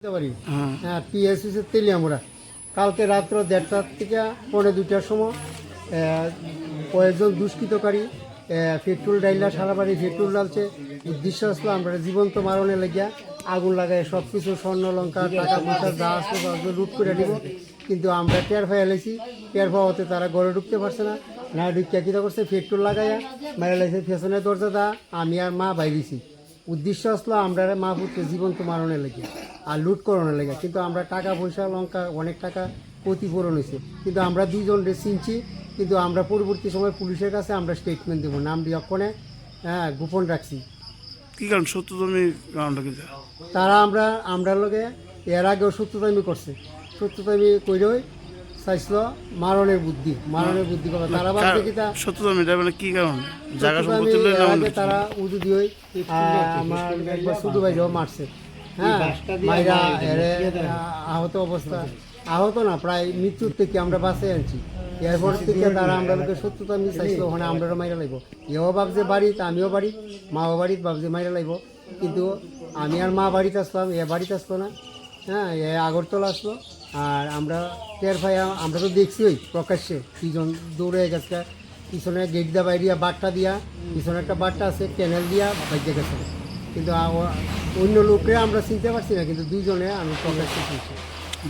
হ্যাঁ পিএসসি তেলিয়ামুড়া কালকে রাত্র 1:30 থেকে 1:45টার সময় কয়েকজন দুষ্কৃতকারী পেট্রোল ডাইলা সারা বাড়ি পেট্রোল ডালছে। উদ্দেশ্য আসলো আমরা জীবন্ত মারণে লেগিয়া আগুন লাগায় সব কিছু স্বর্ণ লঙ্কা টাকা পয়সা যা আসলো লুট করে দিব। কিন্তু আমরা টের ফেলেছি, টের পাওয়াতে তারা ঘরে ঢুকতে পারছে না। না ঢুকিয়া কী করছে, পেট্রোল লাগাইয়া মেরে লাগছে পেছনের দরজা দা। আমি আর মা বাইরেছি। উদ্দেশ্য আসলো আমরা মা পুত্রে জীবন্ত মারণে লেগে আর লুট করানোর লেগে। কিন্তু আমরা টাকা পয়সা লঙ্কা অনেক টাকা ক্ষতিপূরণ হয়েছে। কিন্তু আমরা দুইজনকে চিনছি, কিন্তু আমরা পরবর্তী সময় পুলিশের কাছে আমরা স্টেটমেন্ট দেবো, নাম বিয়ক্ষণে গোপন রাখছি। কি কারণ সত্যতমী কারণটা কি? তারা আমরা লগে এর আগেও সত্যতামি করছে, সত্যতামি কইরই চাইছিল মারণের বুদ্ধি করে। তারা ভাবছে কি সত্যতমী মানে কি কারণ? জায়গা সম্পত্তি আগে তারা উজু দিয়ে আমার একবার শুধু ভাইও মারছে। হ্যাঁ মাইরা এরে আহত অবস্থা, আহত না প্রায় মৃত্যুর থেকে আমরা বাঁচিয়ে আনছি। এরপর থেকে তারা আমরা লোকে সত্যতা আমি চাইছিল ওখানে আমরা মাইরা লাগব। এও ভাবছে বাড়িতে, আমিও বাড়ি, মাও বাড়িতে ভাবছে মাইরা লাগব। কিন্তু আমি আর মা বাড়িতে আসলাম, এ বাড়িতে আসলো না। হ্যাঁ এ আগরতলা আসলো। আর আমরা টের ভাই আমরা তো দেখছি ওই প্রকাশ্যে দুজন দৌড়ে গেছে, পিছনে গেট দিয়া বাইরিয়া বাট্টা দিয়া, পিছনে একটা বাট্টা আছে ক্যানেল দিয়া বাইরে গেছে। কিন্তু অন্য লোকরা আমরা চিনতে পারছি না, কিন্তু দুইজনে আমি প্রকাশ্যে চিনছি।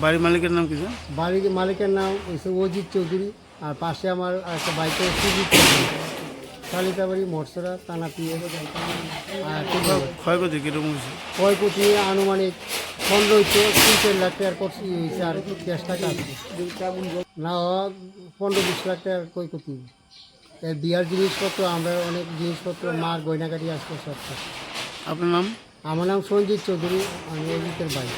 বাড়ির মালিকের নাম কি? বাড়ির মালিকের নাম হচ্ছে অজিত চৌধুরী। আর পাশে আমার একটা বাইকে সুজিত চৌধুরী, কালিতাবাড়ি মরসরা থানা পিএ। আর ক্ষয়ক্ষতি কীরকম হয়েছে? ক্ষয়ক্ষতি আনুমানিক 15-4 লাখ টাকার করছি হয়েছে। আর ক্যাশ টাকা আছে না, 15-20 লাখ টাকার ক্ষয়ক্ষতি। এর বিয়ার জিনিসপত্র, আমরা অনেক জিনিসপত্র, মার গয়নাকাটি আসতো সব। আপনার নাম? আমার নাম সঞ্জিত চৌধুরী, আমি অজিতের ভাই।